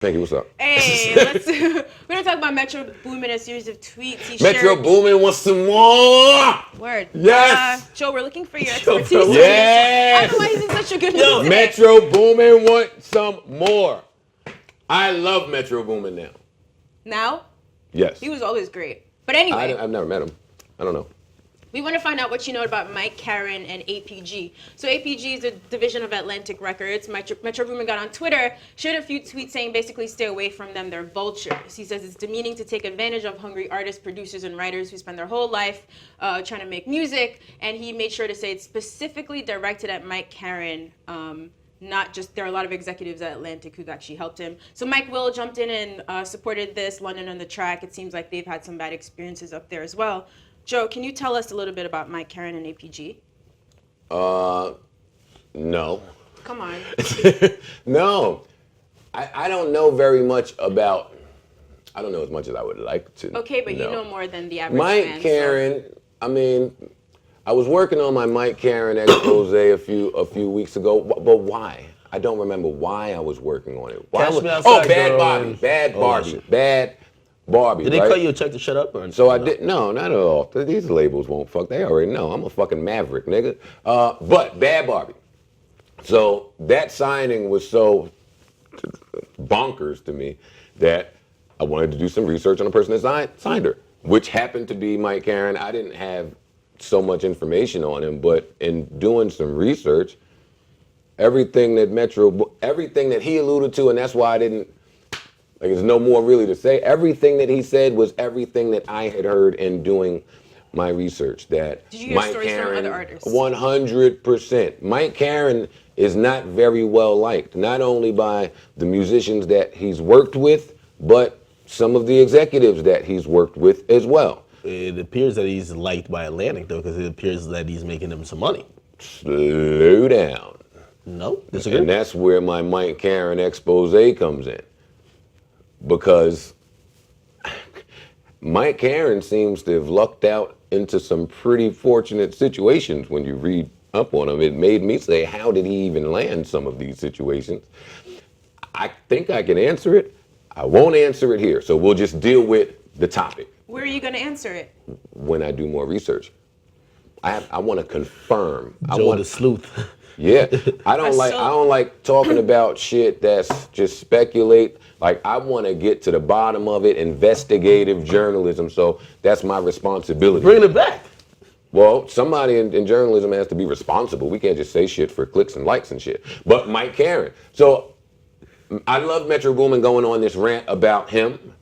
Thank you. What's up? Hey, we're gonna talk about Metro Boomin, a series of tweets he Metro shared. Boomin wants some more. Word. Yes. Joe, we're looking for your Joe, expertise. bro, on this. yes. I don't know why he's in such a good mood today. Metro Boomin wants some more. I love Metro Boomin now. Now? Yes. He was always great. But anyway, I've never met him. I don't know. we want to find out what you know about Mike Caren and APG. So APG is a division of Atlantic Records. Metro Boomin got on Twitter, shared a few tweets saying basically stay away from them, they're vultures. He says it's demeaning to take advantage of hungry artists, producers, and writers who spend their whole life trying to make music. And he made sure to say it's specifically directed at Mike Caren, not just, there are a lot of executives at Atlantic who've actually helped him. So Mike Will jumped in and supported this, London on the Track. It seems like they've had some bad experiences up there as well. Joe, can you tell us a little bit about Mike Caren and APG? No. Come on. No. I don't know very much about, I don't know as much as I would like to. Okay, but you know more than the average Mike fan. Caren, I mean, I was working on my Mike Caren expose a few weeks ago, but why? I don't remember why I was working on it. Why Catch Me was, Outside, Bad girl, Barbie, and Bad all that Barbie, shit. Bad Barbie, Did they right? cut you a check to shut up? Or So I did, no, not at all. These labels won't fuck, they already know. I'm a fucking maverick, nigga. But Bad Barbie. So that signing was so bonkers to me that I wanted to do some research on the person that signed her, which happened to be Mike Caren. I didn't have so much information on him, but in doing some research, everything that he alluded to, and that's why I didn't, like, there's no more really to say. Everything that he said was everything that I had heard in doing my research. That Did you hear Mike stories from Caren, other artists? 100%. Mike Caren is not very well liked, not only by the musicians that he's worked with, but some of the executives that he's worked with as well. It appears that he's liked by Atlantic, though, because it appears that he's making them some money. Slow down. No? Disagree? And that's where my Mike Caren expose comes in. Because Mike Caren seems to have lucked out into some pretty fortunate situations when you read up on him. It made me say, how did he even land some of these situations? I think I can answer it. I won't answer it here, so we'll just deal with the topic. Where are you going to answer it? When I do more research. I want to confirm. Joe the sleuth. Yeah, I don't like talking about shit that's just speculate. Like, I want to get to the bottom of it, investigative journalism. So that's my responsibility. Bringing it back. Well, somebody in journalism has to be responsible. We can't just say shit for clicks and likes and shit. But Mike Caren. So I love Metro Boomin going on this rant about him.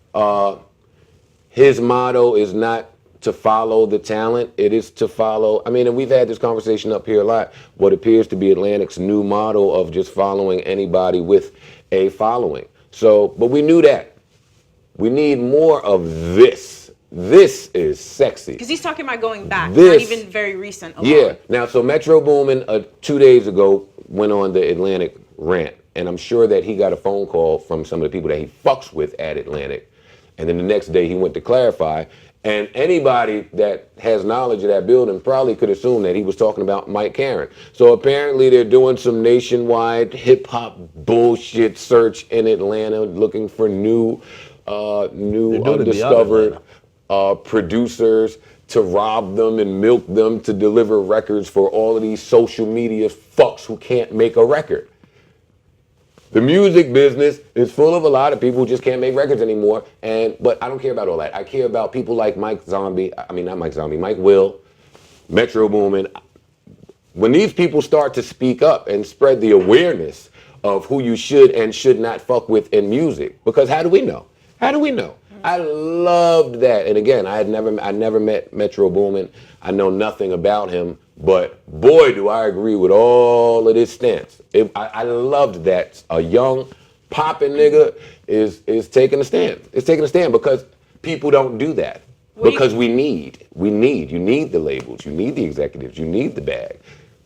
His motto is not to follow the talent, it is to follow, I mean, and we've had this conversation up here a lot, what appears to be Atlantic's new motto of just following anybody with a following. So, but we knew that. We need more of this. This is sexy. Because he's talking about going back, This- not even very recent. Alone. Yeah. Now, so Metro Boomin 2 days ago went on the Atlantic rant, and I'm sure that he got a phone call from some of the people that he fucks with at Atlantic. And then the next day he went to clarify. And anybody that has knowledge of that building probably could assume that he was talking about Mike Caren. So apparently they're doing some nationwide hip-hop bullshit search in Atlanta, looking for new undiscovered producers to rob them and milk them to deliver records for all of these social media fucks who can't make a record. The music business is full of a lot of people who just can't make records anymore. But I don't care about all that. I care about people like Mike Will, Metro Boomin. When these people start to speak up and spread the awareness of who you should and should not fuck with in music. Because how do we know? How do we know? I loved that. And again, I never met Metro Boomin. I know nothing about him. But boy, do I agree with all of this stance. I loved that a young, poppin' nigga is taking a stand. It's taking a stand because people don't do that. Because you need the labels, you need the executives, you need the bag.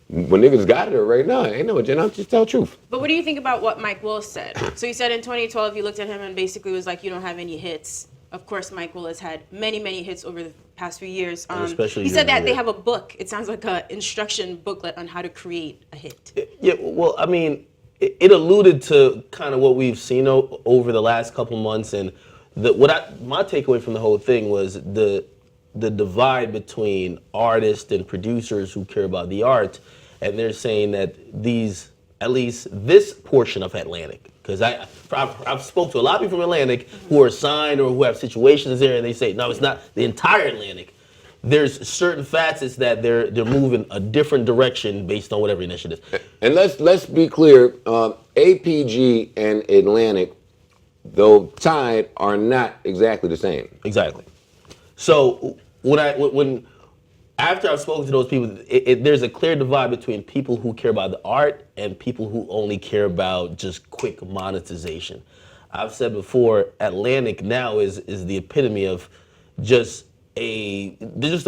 When niggas got it right now, ain't no agenda, just tell the truth. But what do you think about what Mike Will said? So he said in 2012, you looked at him and basically was like, you don't have any hits. Of course, Mike Will has had many, many hits over the past few years. Especially he said that they have a book. It sounds like an instruction booklet on how to create a hit. Yeah, well, I mean, it alluded to kind of what we've seen over the last couple months, and my takeaway from the whole thing was the divide between artists and producers who care about the art, and they're saying that at least this portion of Atlantic, because I've spoke to a lot of people from Atlantic who are signed or who have situations there, and they say no, it's not the entire Atlantic. There's certain facets that they're moving a different direction based on whatever initiative. And let's be clear, APG and Atlantic, though tied, are not exactly the same. Exactly. So after I've spoken to those people, there's a clear divide between people who care about the art and people who only care about just quick monetization. I've said before, Atlantic now is the epitome of just a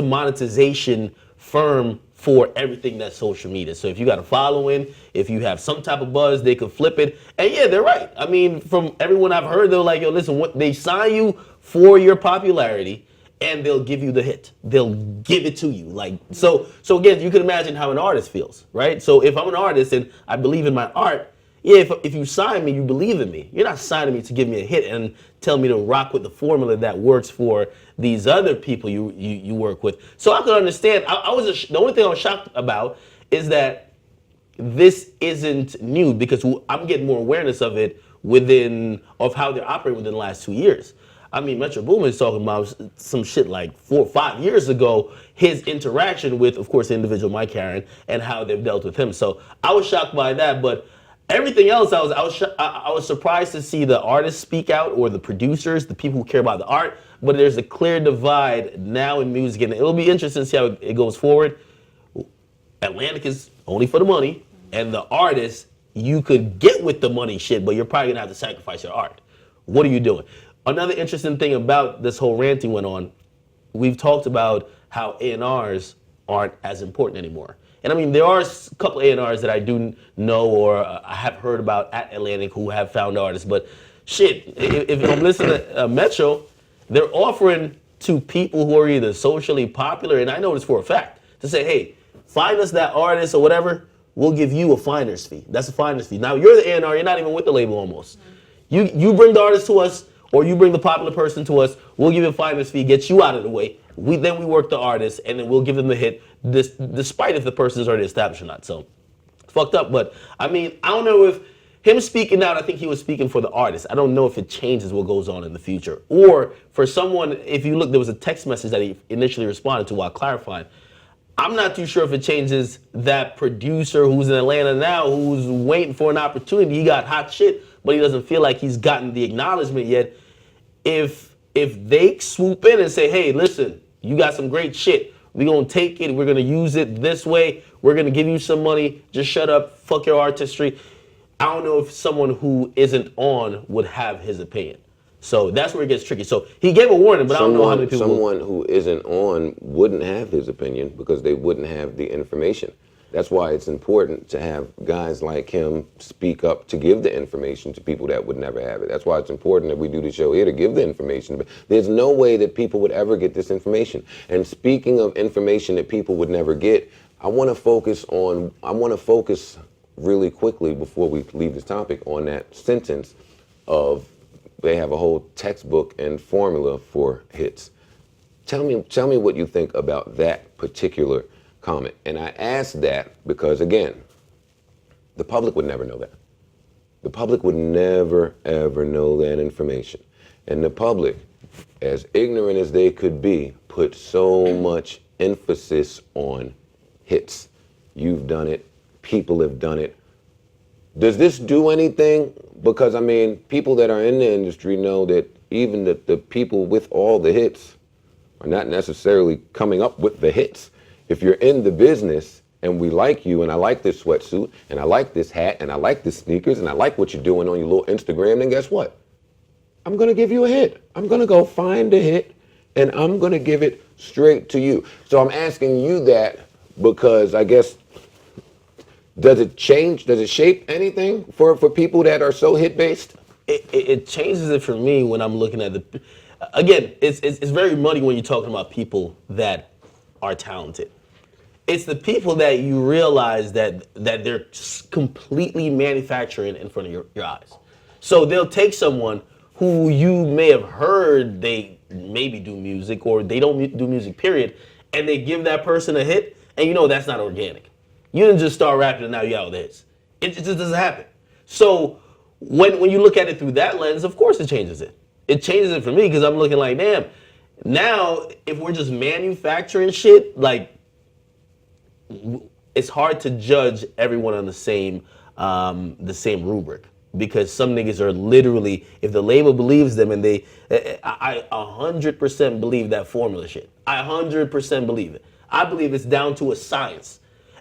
monetization firm for everything that's social media. So if you got a following, if you have some type of buzz, they could flip it. And yeah, they're right. I mean, from everyone I've heard, they're like, yo, listen, they sign you for your popularity, and they'll give you the hit. They'll give it to you. Like, so again, you can imagine how an artist feels, right? So if I'm an artist and I believe in my art, yeah, if you sign me, you believe in me. You're not signing me to give me a hit and tell me to rock with the formula that works for these other people you work with. So I could understand. The only thing I was shocked about is that this isn't new, because I'm getting more awareness of it of how they're operating within the last 2 years. I mean, Metro Boomin is talking about some shit like 4 or 5 years ago, his interaction with, of course, the individual Mike Karen and how they've dealt with him. So I was shocked by that, but everything else, I was surprised to see the artists speak out, or the producers, the people who care about the art. But there's a clear divide now in music, and it'll be interesting to see how it goes forward. Atlantic is only for the money, and the artists, you could get with the money shit, but you're probably gonna have to sacrifice your art. What are you doing? Another interesting thing about this whole ranting went on, we've talked about how A&Rs aren't as important anymore. And I mean, there are a couple A&Rs that I do know or I have heard about at Atlantic who have found artists, but shit, if I'm listening to Metro, they're offering to people who are either socially popular, and I know this for a fact, to say, hey, find us that artist or whatever, we'll give you a finder's fee. That's a finder's fee. Now, you're the A&R, you're not even with the label almost. You bring the artist to us, or you bring the popular person to us, we'll give you a finder's fee, get you out of the way. Then we work the artist, and then we'll give them the hit, despite if the person is already established or not. So, it's fucked up. But, I mean, I don't know if him speaking out, I think he was speaking for the artist. I don't know if it changes what goes on in the future. Or, for someone, if you look, there was a text message that he initially responded to while clarifying. I'm not too sure if it changes that producer who's in Atlanta now, who's waiting for an opportunity. He got hot shit, but he doesn't feel like he's gotten the acknowledgement yet. If they swoop in and say, hey, listen, you got some great shit. We're going to take it. We're going to use it this way. We're going to give you some money. Just shut up. Fuck your artistry. I don't know if someone who isn't on would have his opinion. So that's where it gets tricky. So he gave a warning, but I don't know how many people... Someone who isn't on wouldn't have his opinion because they wouldn't have the information. That's why it's important to have guys like him speak up to give the information to people that would never have it. That's why it's important that we do the show here to give the information. But there's no way that people would ever get this information. And speaking of information that people would never get, I want to focus really quickly before we leave this topic on that sentence of they have a whole textbook and formula for hits. Tell me what you think about that particular comment. And I ask that because, again, the public would never know that. The public would never, ever know that information. And the public, as ignorant as they could be, put so much emphasis on hits. You've done it. People have done it. Does this do anything? Because, I mean, people that are in the industry know that even the people with all the hits are not necessarily coming up with the hits. If you're in the business and we like you and I like this sweatsuit and I like this hat and I like the sneakers and I like what you're doing on your little Instagram, then guess what? I'm going to give you a hit. I'm going to go find a hit and I'm going to give it straight to you. So I'm asking you that because I guess, does it change, does it shape anything for people that are so hit-based? It changes it for me when I'm looking at again, it's very muddy when you're talking about people that are talented. It's the people that you realize that they're completely manufacturing in front of your eyes. So they'll take someone who you may have heard they maybe do music or they don't do music, period, and they give that person a hit, and you know that's not organic. You didn't just start rapping and now you got all the hits. It just doesn't happen. So when you look at it through that lens, of course it changes it. It changes it for me because I'm looking like, damn, now if we're just manufacturing shit, like, it's hard to judge everyone on the same rubric because some niggas are literally, if the label believes them and I 100% believe that formula shit. I 100% believe it. I believe it's down to a science.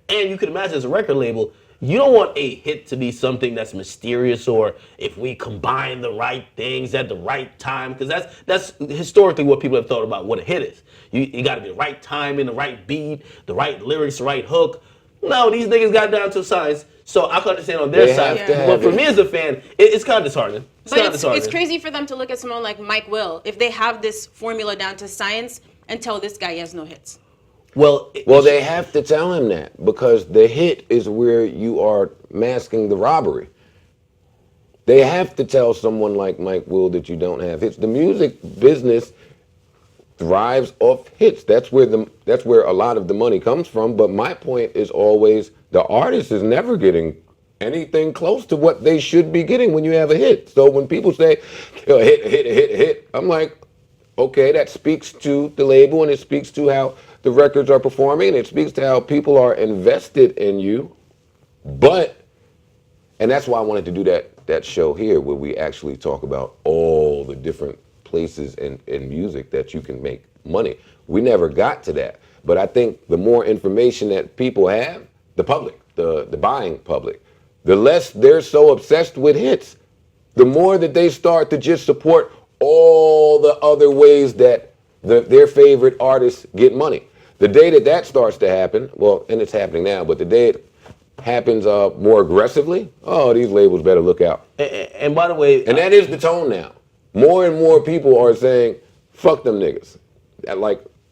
And you can imagine as a record label, you don't want a hit to be something that's mysterious or if we combine the right things at the right time, because that's historically what people have thought about what a hit is. You got to be the right time in the right beat, the right lyrics, the right hook. No, these niggas got down to science, so I can understand on their side. But for me as a fan, it's kind of disheartening. It's crazy for them to look at someone like Mike Will if they have this formula down to science and tell this guy he has no hits. Well, they have to tell him that because the hit is where you are masking the robbery. They have to tell someone like Mike Will that you don't have hits. The music business thrives off hits. That's where a lot of the money comes from. But my point is always the artist is never getting anything close to what they should be getting when you have a hit. So when people say, hit, I'm like, okay, that speaks to the label and it speaks to how the records are performing and it speaks to how people are invested in you. And that's why I wanted to do that show here where we actually talk about all the different places in music that you can make money. We never got to that. But I think the more information that people have, the public, the buying public, the less they're so obsessed with hits, the more that they start to just support all the other ways that their favorite artists get money. The day that starts to happen, well, and it's happening now, but the day it happens more aggressively, these labels better look out. And by the way... And that is the tone now. More and more people are saying, fuck them niggas.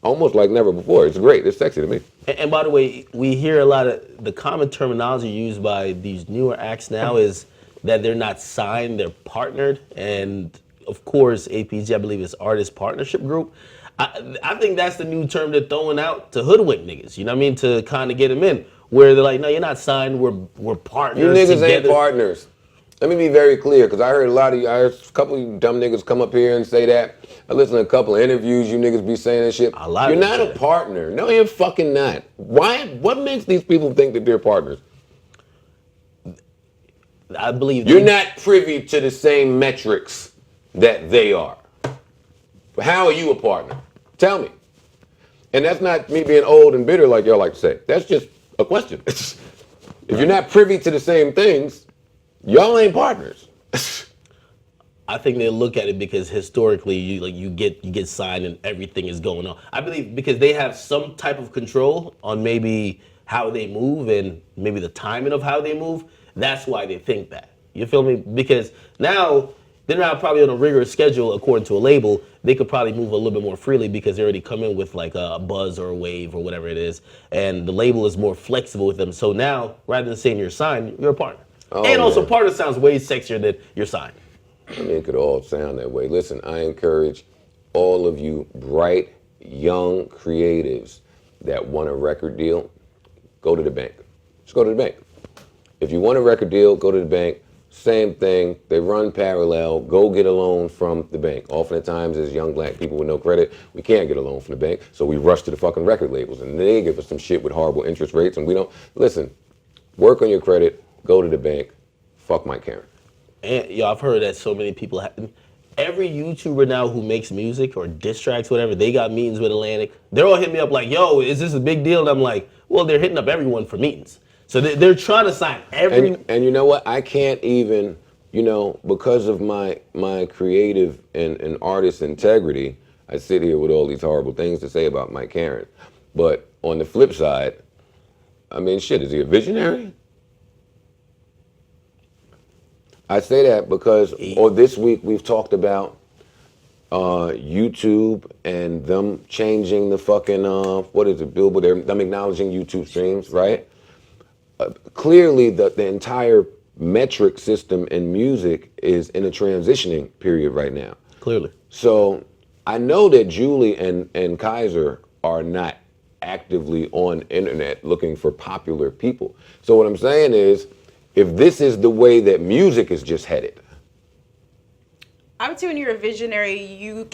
Almost like never before. It's great. It's sexy to me. And by the way, we hear a lot of the common terminology used by these newer acts now is that they're not signed, they're partnered. And of course, APG, I believe, is Artist Partnership Group. I think that's the new term they're throwing out to hoodwink niggas, you know what I mean? To kind of get them in. Where they're like, no, you're not signed, we're partners. You niggas together. ain't partners. Let me be very clear, because I heard a couple of you dumb niggas come up here and say that. I listened to a couple of interviews, you niggas be saying that shit. You're not a partner. No, you're fucking not. Why? What makes these people think that they're partners? I believe you're not privy to the same metrics that they are. How are you a partner? Tell me. And that's not me being old and bitter like y'all like to say. That's just a question. If you're not privy to the same things, y'all ain't partners. I think they look at it because historically you get signed and everything is going on. I believe because they have some type of control on maybe how they move and maybe the timing of how they move. That's why they think that. You feel me? Because now they're not probably on a rigorous schedule according to a label. They could probably move a little bit more freely because they already come in with like a buzz or a wave or whatever it is. And the label is more flexible with them. So now, rather than saying you're signed, you're a partner. And also partner sounds way sexier than you're signed. I mean, it could all sound that way. Listen, I encourage all of you bright, young creatives that want a record deal, go to the bank. Just go to the bank. If you want a record deal, go to the bank. Same thing, they run parallel, go get a loan from the bank. Oftentimes, as young black people with no credit, we can't get a loan from the bank, so we rush to the fucking record labels, and they give us some shit with horrible interest rates, and we don't. Listen, work on your credit, go to the bank, fuck Mike Karen. And I've heard that so many people every YouTuber now who makes music or diss tracks, whatever, they got meetings with Atlantic. They're all hitting me up like, yo, is this a big deal? And I'm like, well, they're hitting up everyone for meetings. So they're trying to sign every... And you know what? I can't even, because of my creative and artist integrity, I sit here with all these horrible things to say about Mike Karen. But on the flip side, I mean, shit, is he a visionary? I say that because this week we've talked about YouTube and them changing the fucking Billboard, them acknowledging YouTube streams, right? Clearly, the entire metric system in music is in a transitioning period right now. Clearly. So I know that Julie and Kaiser are not actively on internet looking for popular people. So what I'm saying is, if this is the way that music is just headed, I would say when you're a visionary, you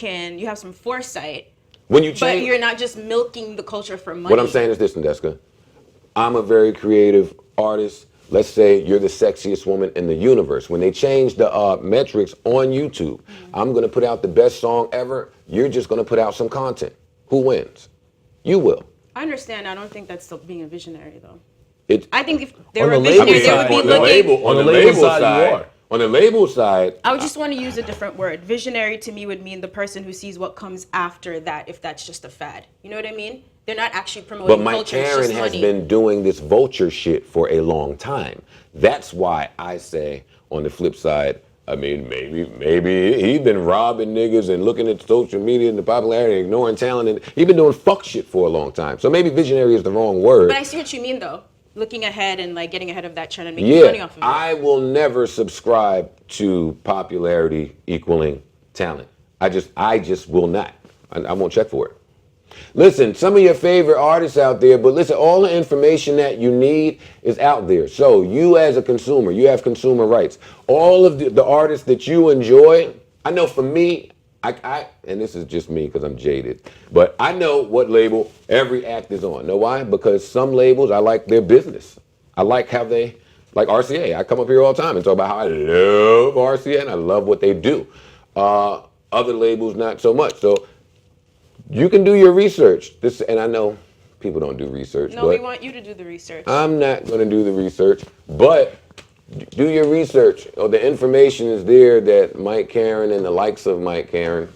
have some foresight, when you but change, you're not just milking the culture for money. what I'm saying is this, Nadeska. I'm a very creative artist. Let's say you're the sexiest woman in the universe. When they change the metrics on YouTube, I'm going to put out the best song ever. You're just going to put out some content. Who wins? You will. I understand. I don't think that's still being a visionary, though. It, I think if they On were a the label visionary, they side- would be on the looking. label, On the label side, you are. on the label side, I would just want to use a different word. Visionary to me would mean the person who sees what comes after that, if that's just a fad. You know what I mean? They're not actually promoting but Mike culture. It's Karen just has money. been doing this vulture shit for a long time. That's why I say, on the flip side, I mean, maybe he been robbing niggas and looking at social media and the popularity, ignoring talent, and he been doing fuck shit for a long time. So maybe visionary is the wrong word. But I see what you mean, though. Looking ahead and like getting ahead of that trend and making money Yeah, off of it. I will never subscribe to popularity equaling talent. I just will not. I won't check for it. Listen, some of your favorite artists out there, but listen, all the information that you need is out there. So you as a consumer, you have consumer rights. All of the artists that you enjoy, I know for me, and this is just me because I'm jaded, but I know what label every act is on. Know why? Because some labels, I like their business. I like how they, like RCA. I come up here all the time and talk about how I love RCA and I love what they do. Other labels, not so much. So you can do your research. And I know people don't do research. No, but we want you to do the research. I'm not going to do the research, but do your research. Oh, the information is there that Mike Karen and the likes of Mike Karen,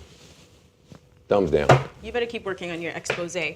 thumbs down. You better keep working on your expose.